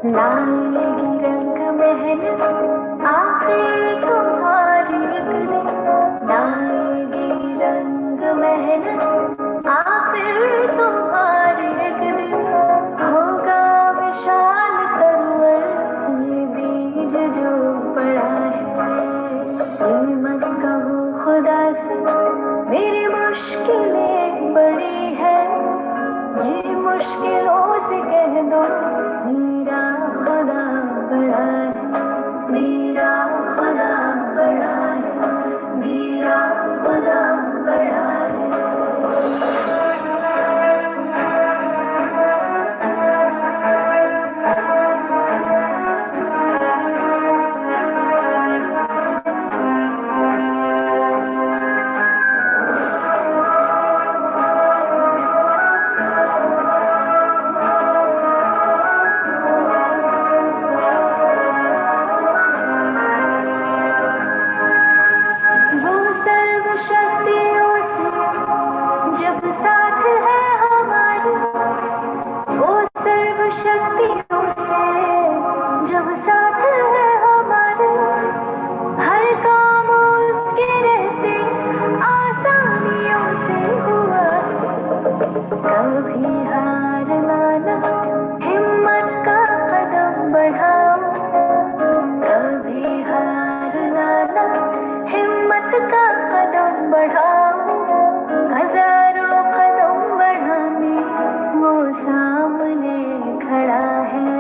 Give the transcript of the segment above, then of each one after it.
लाएगी रंग मेहनत आखिर तुम्हारी गली, लाएगी रंग मेहनत आखिर तुम्हारी गली। होगा विशाल तरवर ये बीज जो पड़ा है, ये मत कहो खुदा से मेरी मुश्किलें बड़ी है, ये मुश्किलों से कह दो मेरा खुदा बड़ा है, मेरा खुदा बड़ा है, मेरा खुदा बड़ा है। वो सर्वशक्तियों से जब साथ है हमारे, वो सर्वशक्तियों से जब साथ है हमारे, हर काम उसके रहते आसानियों से हुआ। कभी हार माना हिम्मत का कदम बढ़ाओ, कभी हार माना हिम्मत का कदम बढ़ाओ। हजारों कदम बढ़ाने वो सामने खड़ा है,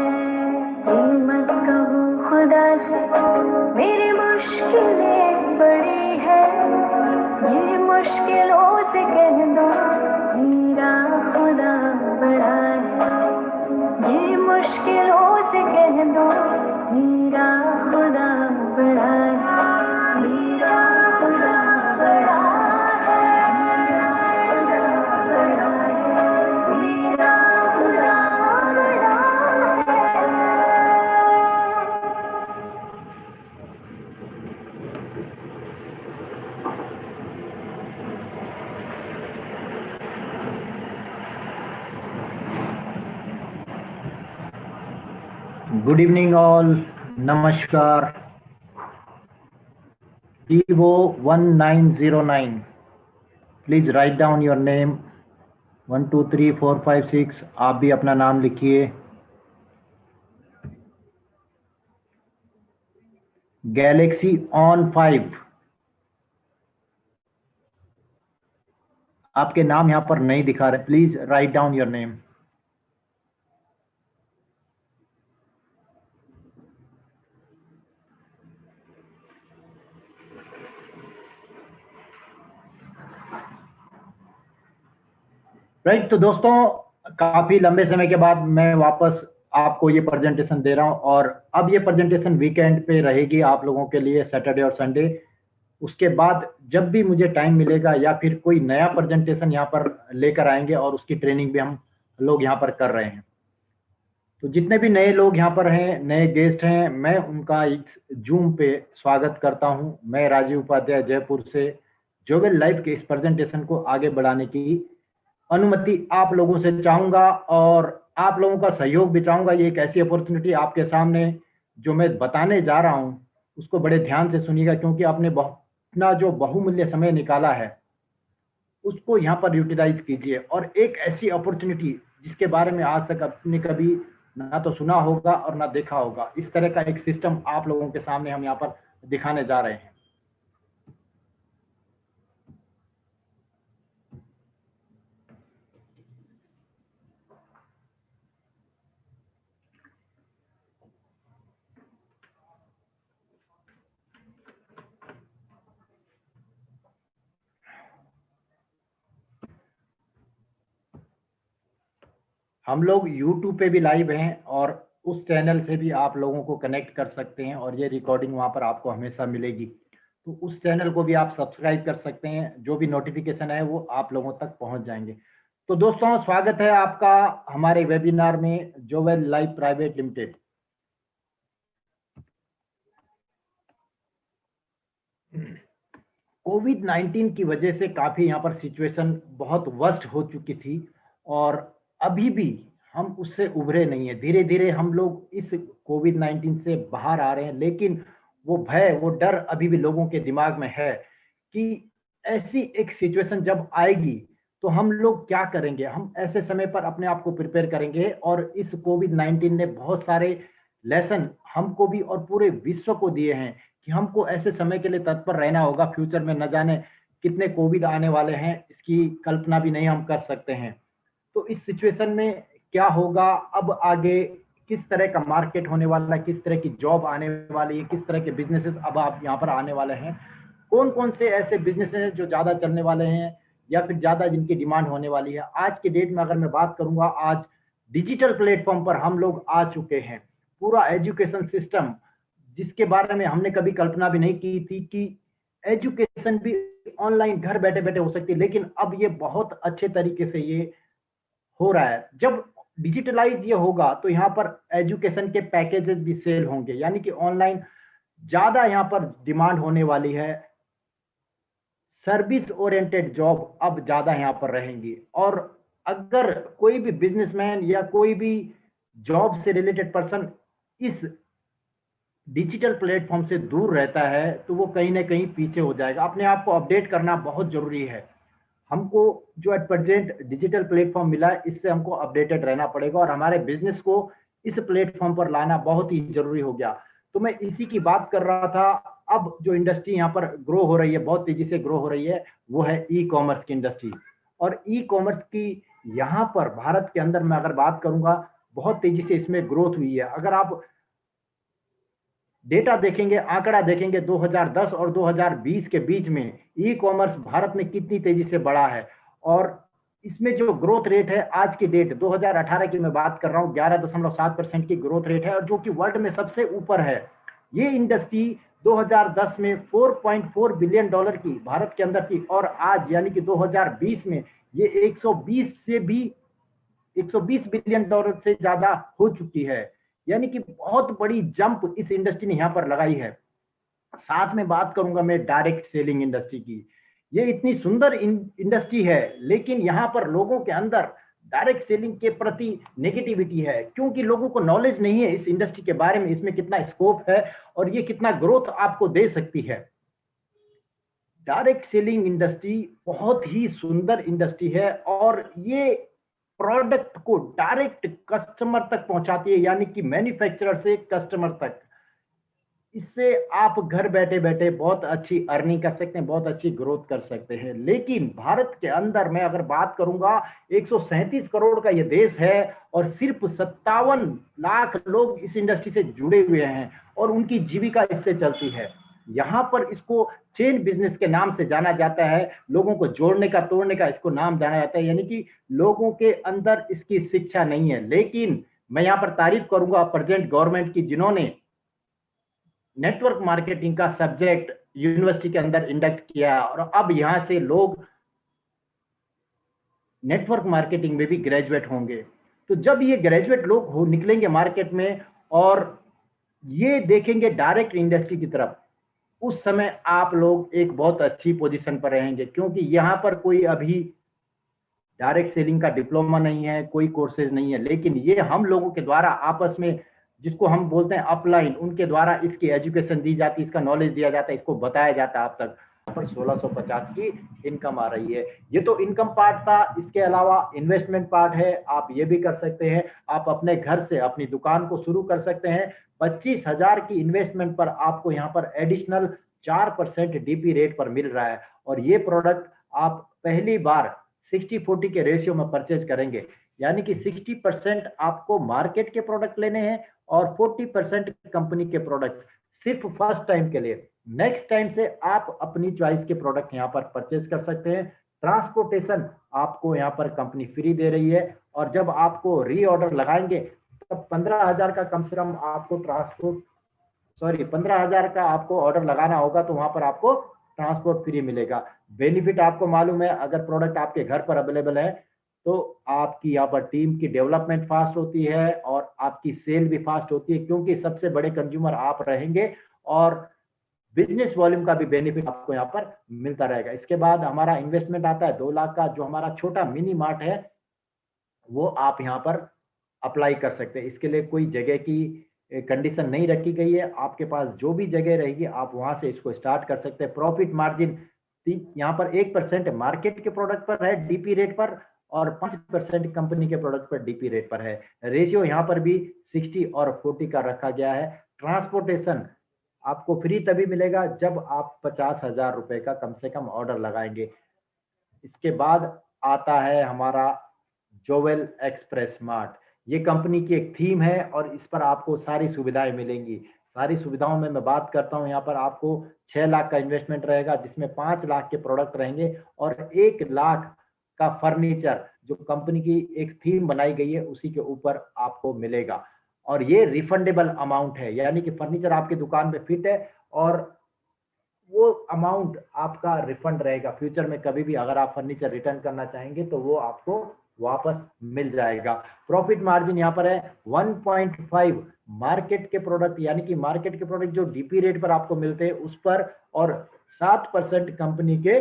हिम्मत कहो खुदा से मेरी मुश्किलें बड़ी है, ये मुश्किलों से कह दो मेरा खुदा बड़ा है, ये मुश्किलों से कह दो मेरा खुदा बड़ा है, मेरा खुदा बड़ा है, मेरा खुदा बड़ा है, मेरा खुदा बड़ा है। Good evening, all. Namaskar. Evo 1909. Please write down your name. 1 2 3 4 5 6. आप भी अपना नाम लिखिए। Galaxy on 5. आपके नाम यहाँ पर नहीं दिखा रहे। Please write down your name. Right, तो दोस्तों काफी लंबे समय के बाद मैं वापस आपको ये प्रेजेंटेशन दे रहा हूँ, और अब ये प्रेजेंटेशन वीकेंड पे रहेगी आप लोगों के लिए, सैटरडे और संडे। उसके बाद जब भी मुझे टाइम मिलेगा या फिर कोई नया प्रेजेंटेशन यहाँ पर लेकर आएंगे, और उसकी ट्रेनिंग भी हम लोग यहाँ पर कर रहे हैं। तो जितने भी नए लोग यहाँ पर हैं, नए गेस्ट हैं, मैं उनका इस जूम पे स्वागत करता हूँ। मैं राजीव उपाध्याय जयपुर से जोवेल लाइफ के इस प्रेजेंटेशन को आगे बढ़ाने की अनुमति आप लोगों से चाहूंगा, और आप लोगों का सहयोग भी चाहूंगा। ये एक ऐसी अपॉर्चुनिटी आपके सामने जो मैं बताने जा रहा हूँ उसको बड़े ध्यान से सुनिएगा, क्योंकि आपने अपना जो बहुमूल्य समय निकाला है उसको यहाँ पर यूटिलाइज कीजिए। और एक ऐसी अपॉर्चुनिटी जिसके बारे में आज तक आपने कभी ना तो सुना होगा और ना देखा होगा, इस तरह का एक सिस्टम आप लोगों के सामने हम यहाँ पर दिखाने जा रहे हैं। हम लोग YouTube पे भी लाइव हैं, और उस चैनल से भी आप लोगों को कनेक्ट कर सकते हैं, और ये रिकॉर्डिंग वहाँ पर आपको हमेशा मिलेगी। तो उस चैनल को भी आप सब्सक्राइब कर सकते हैं, जो भी नोटिफिकेशन है वो आप लोगों तक पहुँच जाएंगे। तो दोस्तों, स्वागत है आपका हमारे वेबिनार में जोवेल लाइफ प्राइवेट लिमिटेड। कोविड-19 की वजह से काफ़ी यहाँ पर सिचुएशन बहुत वर्स्ट हो चुकी थी, और अभी भी हम उससे उभरे नहीं हैं। धीरे-धीरे हम लोग इस कोविड-19 से बाहर आ रहे हैं, लेकिन वो भय, वो डर अभी भी लोगों के दिमाग में है कि ऐसी एक सिचुएशन जब आएगी, तो हम लोग क्या करेंगे? हम ऐसे समय पर अपने आप को प्रिपेयर करेंगे और इस कोविड-19 ने बहुत सारे लेसन हमको भी और पूरे विश्व को दिए हैं कि हमको ऐसे समय के लिए तत्पर रहना होगा। फ्यूचर में न जाने कितने कोविड आने वाले हैं, इसकी कल्पना भी नहीं हम कर सकते हैं। तो इस सिचुएशन में क्या होगा अब आगे, किस तरह का मार्केट होने वाला है, किस तरह की जॉब आने वाली है, किस तरह के बिजनेसेस अब आप यहाँ पर आने वाले हैं, कौन कौन से ऐसे बिजनेस हैं जो ज़्यादा चलने वाले हैं या फिर ज़्यादा जिनकी डिमांड होने वाली है। आज के डेट में अगर मैं बात करूंगा, आज डिजिटल प्लेटफॉर्म पर हम लोग आ चुके हैं। पूरा एजुकेशन सिस्टम, जिसके बारे में हमने कभी कल्पना भी नहीं की थी कि एजुकेशन भी ऑनलाइन घर बैठे बैठे हो सकती है, लेकिन अब ये बहुत अच्छे तरीके से ये हो रहा है। जब डिजिटलाइज ये होगा तो यहाँ पर एजुकेशन के पैकेजेस भी सेल होंगे, यानी कि ऑनलाइन ज्यादा यहाँ पर डिमांड होने वाली है। सर्विस ओरिएंटेड जॉब अब ज्यादा यहाँ पर रहेंगी। और अगर कोई भी बिजनेसमैन या कोई भी जॉब से रिलेटेड पर्सन इस डिजिटल प्लेटफॉर्म से दूर रहता है, तो वो कहीं ना कहीं पीछे हो जाएगा। अपने आप को अपडेट करना बहुत जरूरी है। हमको जो एट प्रेजेंट डिजिटल प्लेटफॉर्म मिला है, इससे हमको अपडेटेड रहना पड़ेगा और हमारे बिजनेस को इस प्लेटफॉर्म पर लाना बहुत ही जरूरी हो गया। तो मैं इसी की बात कर रहा था। अब जो इंडस्ट्री यहाँ पर ग्रो हो रही है, बहुत तेजी से ग्रो हो रही है, वो है ई कॉमर्स की इंडस्ट्री। और ई कॉमर्स की यहाँ पर भारत के अंदर मैं अगर बात करूंगा, बहुत तेजी से इसमें ग्रोथ हुई है। अगर आप डेटा देखेंगे, आंकड़ा देखेंगे 2010 और 2020 के बीच में ई कॉमर्स भारत में कितनी तेजी से बढ़ा है। और इसमें जो ग्रोथ रेट है आज की डेट 2018 की मैं बात कर रहा हूँ, 11.7% की ग्रोथ रेट है, और जो कि वर्ल्ड में सबसे ऊपर है। ये इंडस्ट्री 2010 में 4.4 बिलियन डॉलर की भारत के अंदर थी, और आज यानी कि 2020 में ये 120 बिलियन डॉलर से ज्यादा हो चुकी है। यानी कि बहुत बड़ी जंप इस इंडस्ट्री ने यहाँ पर लगाई है। साथ में बात करूंगा मैं डायरेक्ट सेलिंग इंडस्ट्री की। ये इतनी सुंदर इंडस्ट्री है, लेकिन यहाँ पर लोगों के अंदर डायरेक्ट सेलिंग के प्रति नेगेटिविटी है, क्योंकि लोगों को नॉलेज नहीं है इस इंडस्ट्री के बारे में, इसमें कितना स्कोप है और ये कितना ग्रोथ आपको दे सकती है। डायरेक्ट सेलिंग इंडस्ट्री बहुत ही सुंदर इंडस्ट्री है और ये प्रोडक्ट को डायरेक्ट कस्टमर तक पहुंचाती है, यानी कि मैन्युफैक्चरर से कस्टमर तक। इससे आप घर बैठे बैठे बहुत अच्छी अर्निंग कर सकते हैं, बहुत अच्छी ग्रोथ कर सकते हैं। लेकिन भारत के अंदर मैं अगर बात करूंगा, 137 करोड़ का ये देश है और सिर्फ 57 लाख लोग इस इंडस्ट्री से जुड़े हुए हैं और उनकी जीविका इससे चलती है। यहाँ पर इसको चेन बिजनेस के नाम से जाना जाता है, लोगों को जोड़ने का तोड़ने का इसको नाम जाना जाता है, यानी कि लोगों के अंदर इसकी शिक्षा नहीं है। लेकिन मैं यहाँ पर तारीफ करूंगा प्रेजेंट गवर्नमेंट की, जिन्होंने नेटवर्क मार्केटिंग का सब्जेक्ट यूनिवर्सिटी के अंदर इंडक्ट किया और अब यहां से लोग नेटवर्क मार्केटिंग में भी ग्रेजुएट होंगे। तो जब ये ग्रेजुएट लोग हो निकलेंगे मार्केट में और ये देखेंगे डायरेक्ट इंडस्ट्री की तरफ, उस समय आप लोग एक बहुत अच्छी पोजीशन पर रहेंगे, क्योंकि यहाँ पर कोई अभी डायरेक्ट सेलिंग का डिप्लोमा नहीं है, कोई कोर्सेज नहीं है। लेकिन ये हम लोगों के द्वारा आपस में, जिसको हम बोलते हैं अपलाइन, उनके द्वारा इसकी एजुकेशन दी जाती है, इसका नॉलेज दिया जाता है, इसको बताया जाता है। आप तक पर 1650 की इनकम आ रही है। ये तो इनकम पार्ट था। इसके अलावा इन्वेस्टमेंट पार्ट है, आप ये भी कर सकते हैं। आप अपने घर से अपनी दुकान को शुरू कर सकते हैं। 25,000 की इन्वेस्टमेंट पर आपको यहाँ पर एडिशनल 4% डीपी रेट पर मिल रहा है। और ये प्रोडक्ट आप पहली बार 60-40 के रेशियो में परचेज करेंगे, यानी कि 60% आपको मार्केट के प्रोडक्ट लेने हैं और 40% कंपनी के प्रोडक्ट, सिर्फ फर्स्ट टाइम के लिए। नेक्स्ट टाइम से आप अपनी चॉइस के प्रोडक्ट यहाँ पर परचेज कर सकते हैं। ट्रांसपोर्टेशन आपको यहाँ पर कंपनी फ्री दे रही है, और जब आपको री ऑर्डर लगाएंगे तब 15,000 का कम से कम आपको 15,000 का आपको ऑर्डर लगाना होगा, तो वहां पर आपको ट्रांसपोर्ट फ्री मिलेगा। बेनिफिट आपको मालूम है, अगर प्रोडक्ट आपके घर पर अवेलेबल है तो आपकी यहाँ पर टीम की डेवलपमेंट फास्ट होती है और आपकी सेल भी फास्ट होती है, क्योंकि सबसे बड़े कंज्यूमर आप रहेंगे और बिजनेस वॉल्यूम का भी बेनिफिट आपको यहाँ पर मिलता रहेगा। इसके बाद हमारा इन्वेस्टमेंट आता है 2 लाख का, जो हमारा छोटा मिनी मार्ट है वो आप यहाँ पर अप्लाई कर सकते हैं। इसके लिए कोई जगह की कंडीशन नहीं रखी गई है, आपके पास जो भी जगह रहेगी आप वहां से इसको स्टार्ट कर सकते हैं। प्रॉफिट मार्जिन यहाँ पर 1% मार्केट के प्रोडक्ट पर है डीपी रेट पर, और 5% कंपनी के प्रोडक्ट पर डीपी रेट पर है। रेशियो यहाँ पर भी 60 और 40 का रखा गया है। ट्रांसपोर्टेशन आपको फ्री तभी मिलेगा जब आप 50,000 रुपए का कम से कम ऑर्डर लगाएंगे। इसके बाद आता है हमारा जोवेल एक्सप्रेस स्मार्ट। ये कंपनी की एक थीम है और इस पर आपको सारी सुविधाएं मिलेंगी। सारी सुविधाओं में मैं बात करता हूं, यहाँ पर आपको 6 लाख का इन्वेस्टमेंट रहेगा, जिसमें 5 लाख के प्रोडक्ट रहेंगे और 1 लाख का फर्नीचर जो कंपनी की एक थीम बनाई गई है उसी के ऊपर आपको मिलेगा। और ये रिफंडेबल अमाउंट है, यानी कि फर्नीचर आपकी दुकान में फिट है और वो अमाउंट आपका रिफंड रहेगा। फ्यूचर में कभी भी अगर आप फर्नीचर रिटर्न करना चाहेंगे तो वो आपको वापस मिल जाएगा। प्रॉफिट मार्जिन यहाँ पर है 1.5 मार्केट के प्रोडक्ट, यानी कि मार्केट के प्रोडक्ट जो डीपी रेट पर आपको मिलते हैं उस पर, और 7% कंपनी के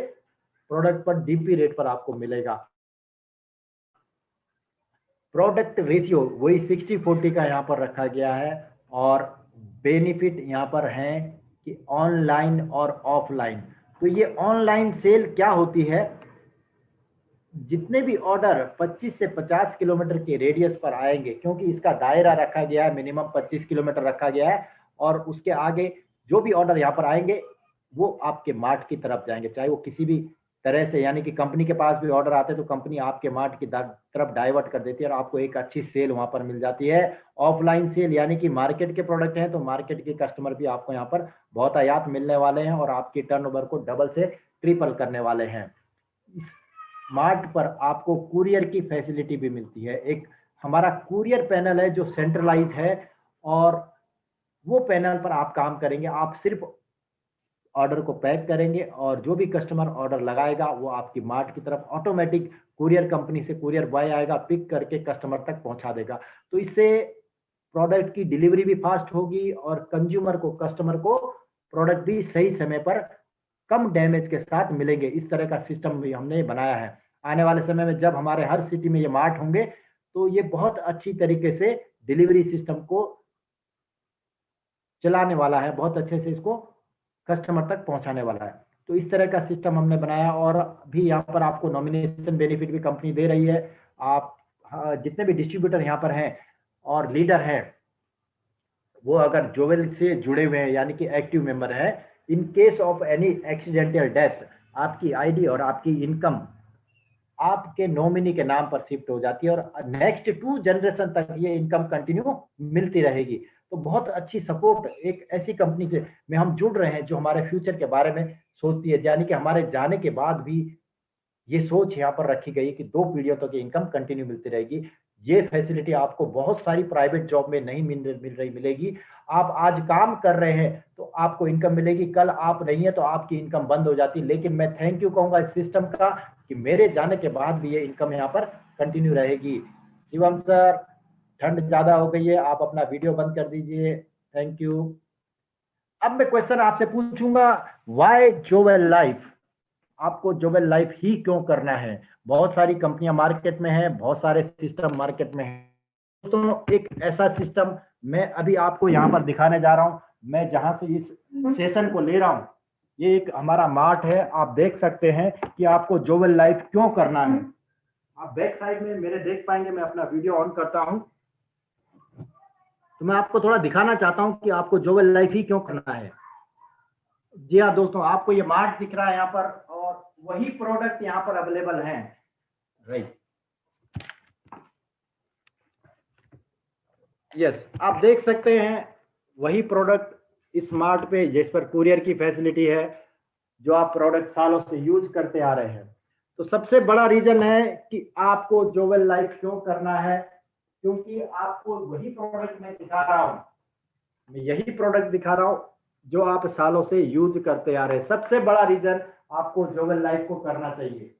प्रोडक्ट पर डीपी रेट पर आपको मिलेगा। प्रोडक्ट रेशियो वही 60-40 का यहाँ पर रखा गया है। और बेनिफिट यहाँ पर है कि ऑनलाइन और ऑफलाइन। तो ये ऑनलाइन सेल क्या होती है, जितने भी ऑर्डर 25 से 50 किलोमीटर के रेडियस पर आएंगे, क्योंकि इसका दायरा रखा गया है मिनिमम 25 किलोमीटर रखा गया है, और उसके आगे जो भी ऑर्डर यहाँ पर आएंगे वो आपके मार्ट की तरफ जाएंगे, चाहे वो किसी भी तरह से, यानी कि कंपनी के पास भी ऑर्डर आते हैं तो कंपनी आपके मार्ट की तरफ डाइवर्ट कर देती है और आपको एक अच्छी सेल वहां पर मिल जाती है। ऑफलाइन सेल यानी कि मार्केट के प्रोडक्ट हैं तो मार्केट के कस्टमर भी आपको यहाँ पर बहुत आयात मिलने वाले हैं और आपकी टर्नओवर को डबल से ट्रिपल करने वाले हैं। मार्ट पर आपको कुरियर की फैसिलिटी भी मिलती है। एक हमारा कुरियर पैनल है जो सेंट्रलाइज है, और वो पैनल पर आप काम करेंगे। आप सिर्फ ऑर्डर को पैक करेंगे और जो भी कस्टमर ऑर्डर लगाएगा वो आपकी मार्ट की तरफ ऑटोमेटिक कुरियर कंपनी से कुरियर बॉय आएगा, पिक करके कस्टमर तक पहुंचा देगा। तो इससे प्रोडक्ट की डिलीवरी भी फास्ट होगी और कंज्यूमर को, कस्टमर को प्रोडक्ट भी सही समय पर कम डैमेज के साथ मिलेंगे। इस तरह का सिस्टम भी हमने बनाया है। आने वाले समय में जब हमारे हर सिटी में ये मार्ट होंगे तो ये बहुत अच्छी तरीके से डिलीवरी सिस्टम को चलाने वाला है, बहुत अच्छे से इसको कस्टमर तक पहुंचाने वाला है। तो इस तरह का सिस्टम हमने बनाया। और भी यहाँ पर आपको नॉमिनेशन बेनिफिट भी कंपनी दे रही है। आप जितने भी डिस्ट्रीब्यूटर यहाँ पर हैं और लीडर हैं, वो अगर जोवेल से जुड़े हुए हैं यानी कि एक्टिव मेंबर है, in case of any accidental death आपकी आईडी और आपकी इनकम आपके नॉमिनी के नाम पर शिफ्ट हो जाती है और नेक्स्ट 2 जनरेशन तक ये इनकम कंटिन्यू मिलती रहेगी। तो बहुत अच्छी सपोर्ट एक ऐसी कंपनी से में हम जुड़ रहे हैं जो हमारे फ्यूचर के बारे में सोचती है, यानी कि हमारे जाने के बाद भी ये सोच यहाँ पर रखी गई कि 2 पीढ़ियों तक ये इनकम कंटिन्यू मिलती रहेगी। ये फैसिलिटी आपको बहुत सारी प्राइवेट जॉब में नहीं मिलेगी। आप आज काम कर रहे हैं तो आपको इनकम मिलेगी, कल आप नहीं है तो आपकी इनकम बंद हो जाती है। लेकिन मैं थैंक यू कहूंगा इस सिस्टम का कि मेरे जाने के बाद भी ये इनकम यहाँ पर कंटिन्यू रहेगी। शिवम सर, ठंड ज्यादा हो गई है, आप अपना वीडियो बंद कर दीजिए। Thank you. अब मैं क्वेश्चन आपसे पूछूंगा, व्हाई जोवेल लाइफ? आपको जोवेल लाइफ ही क्यों करना है? बहुत सारी कंपनियां मार्केट में हैं, बहुत सारे सिस्टम मार्केट में हैं। दोस्तों, एक ऐसा सिस्टम मैं अभी आपको यहाँ पर दिखाने जा रहा हूँ। मैं जहां से इस सेशन को ले रहा हूँ, ये एक हमारा मार्ट है। आप देख सकते हैं कि आपको जोवेल लाइफ क्यों करना है। आप बैक साइड में मेरे देख पाएंगे, मैं अपना वीडियो ऑन करता हूँ तो मैं आपको थोड़ा दिखाना चाहता हूँ कि आपको जोवेल लाइफ ही क्यों करना है। जी हाँ दोस्तों, आपको ये मार्ट दिख रहा है यहाँ पर और वही प्रोडक्ट यहाँ पर अवेलेबल हैं, राइट। यस, आप देख सकते हैं वही प्रोडक्ट इस मार्ट पे जिस पर कुरियर की फैसिलिटी है, जो आप प्रोडक्ट सालों से यूज करते आ रहे हैं। तो सबसे बड़ा रीजन है कि आपको जोवेल लाइफ क्यों करना है, क्योंकि आपको वही प्रोडक्ट मैं दिखा रहा हूँ, मैं यही प्रोडक्ट दिखा रहा हूँ जो आप सालों से यूज करते आ रहे हैं। सबसे बड़ा रीजन आपको जोवेल लाइफ को करना चाहिए।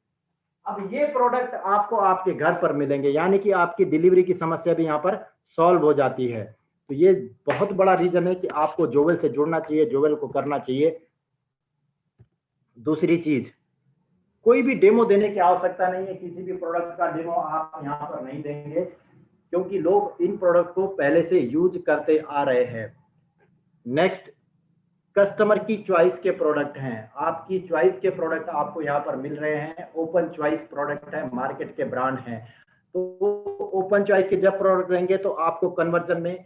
अब ये प्रोडक्ट आपको आपके घर पर मिलेंगे, यानी कि आपकी डिलीवरी की समस्या भी यहाँ पर सॉल्व हो जाती है। तो ये बहुत बड़ा रीजन है कि आपको जोवेल से जुड़ना चाहिए, जोवेल को करना चाहिए। दूसरी चीज, कोई भी डेमो देने की आवश्यकता नहीं है, किसी भी प्रोडक्ट का डेमो आप यहाँ पर नहीं देंगे। क्योंकि लोग इन प्रोडक्ट को पहले से यूज करते आ रहे हैं। नेक्स्ट, कस्टमर की चॉइस के प्रोडक्ट हैं। आपकी चॉइस के प्रोडक्ट आपको यहाँ पर मिल रहे हैं। ओपन चॉइस प्रोडक्ट है, मार्केट के ब्रांड हैं। तो ओपन चॉइस के जब प्रोडक्ट रहेंगे तो आपको कन्वर्जन में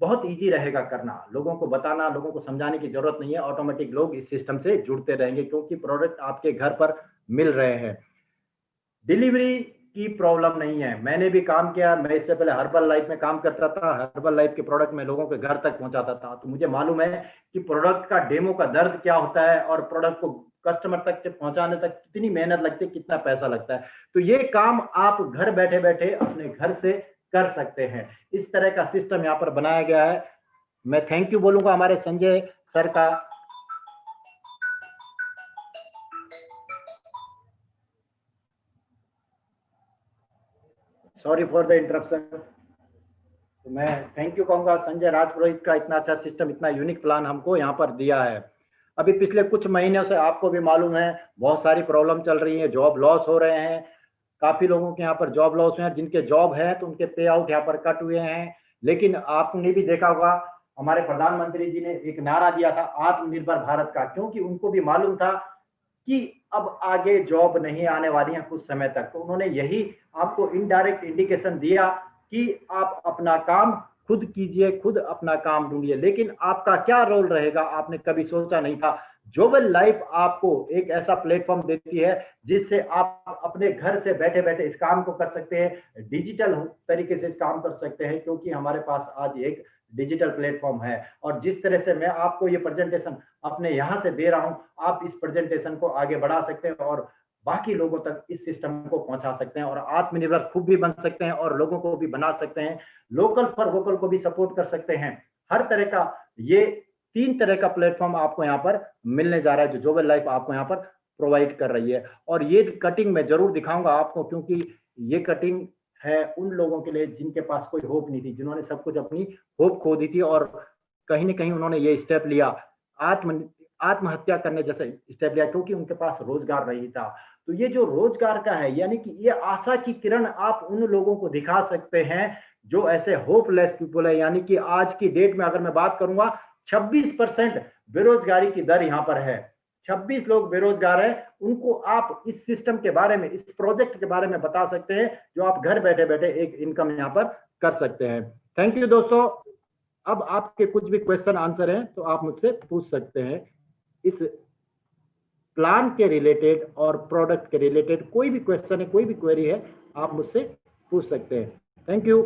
बहुत इजी रहेगा करना। लोगों को बताना, लोगों को समझाने की जरूरत नहीं है, ऑटोमेटिक लोग इस सिस्टम से जुड़ते रहेंगे क्योंकि प्रोडक्ट आपके घर पर मिल रहे हैं। डिलीवरी की प्रॉब्लम नहीं है। मैंने भी काम किया, मैं इससे पहले हर्बल लाइफ में काम करता था। हर्बल लाइफ के प्रोडक्ट में लोगों के घर तक पहुंचाता था, तो मुझे मालूम है कि प्रोडक्ट का डेमो का दर्द क्या होता है और प्रोडक्ट को कस्टमर तक पहुंचाने तक कितनी मेहनत लगती है, कितना पैसा लगता है। तो ये काम आप घर बैठे बैठे अपने घर से कर सकते हैं। इस तरह का सिस्टम यहाँ पर बनाया गया है। मैं थैंक यू बोलूंगा हमारे संजय सर का। Sorry for the interruption. तो मैं थैंक यू कहूंगा संजय राजपुरोहित का, इतना अच्छा सिस्टम, इतना यूनिक प्लान हमको यहाँ पर दिया है। अभी पिछले कुछ महीनों से आपको भी मालूम है बहुत सारी प्रॉब्लम चल रही है, जॉब लॉस हो रहे हैं। काफी लोगों के यहाँ पर जॉब लॉस हुए हैं। जिनके जॉब है तो उनके पे आउट यहाँ पर कट हुए हैं। लेकिन आपने भी देखा होगा हमारे प्रधानमंत्री जी ने एक नारा दिया था आत्मनिर्भर भारत का, क्योंकि उनको भी मालूम था कि अब आगे जॉब नहीं आने वाली है कुछ समय तक। तो उन्होंने यही आपको इनडायरेक्ट इंडिकेशन दिया कि आप अपना काम खुद कीजिए, खुद अपना काम ढूंढिए। लेकिन आपका क्या रोल रहेगा आपने कभी सोचा नहीं था। जोवेल लाइफ आपको एक ऐसा प्लेटफॉर्म देती है जिससे आप अपने घर से बैठे बैठे इस काम को कर सकते हैं, डिजिटल तरीके से इस काम कर सकते हैं, क्योंकि हमारे पास आज एक डिजिटल प्लेटफॉर्म है। और जिस तरह से मैं आपको ये प्रेजेंटेशन अपने यहाँ से दे रहा हूँ, आप इस प्रेजेंटेशन को आगे बढ़ा सकते हैं और बाकी लोगों तक इस सिस्टम को पहुंचा सकते हैं और आत्मनिर्भर खुद भी बन सकते हैं और लोगों को भी बना सकते हैं। लोकल फॉर वोकल को भी सपोर्ट कर सकते हैं। हर तरह का ये 3 तरह का प्लेटफॉर्म आपको यहाँ पर मिलने जा रहा है जो जोवेल लाइफ आपको यहाँ पर प्रोवाइड कर रही है। और ये कटिंग मैं जरूर दिखाऊंगा आपको, क्योंकि ये कटिंग है उन लोगों के लिए जिनके पास कोई होप नहीं थी, जिन्होंने सब कुछ अपनी होप खो दी थी और कहीं ना कहीं उन्होंने ये स्टेप लिया, आत्महत्या करने जैसा स्टेप लिया, क्योंकि उनके पास रोजगार नहीं था। तो ये जो रोजगार का है, यानी कि ये आशा की किरण आप उन लोगों को दिखा सकते हैं जो ऐसे होपलेस पीपल है। यानी कि आज की डेट में अगर मैं बात करूंगा 26% बेरोजगारी की दर यहाँ पर है। 26 लोग बेरोजगार है, उनको आप इस सिस्टम के बारे में, इस प्रोजेक्ट के बारे में बता सकते हैं जो आप घर बैठे बैठे एक इनकम यहाँ पर कर सकते हैं। थैंक यू दोस्तों। अब आपके कुछ भी क्वेश्चन आंसर हैं तो आप मुझसे पूछ सकते हैं इस प्लान के रिलेटेड और प्रोडक्ट के रिलेटेड। कोई भी क्वेश्चन है, कोई भी क्वेरी है, आप मुझसे पूछ सकते हैं। Thank you.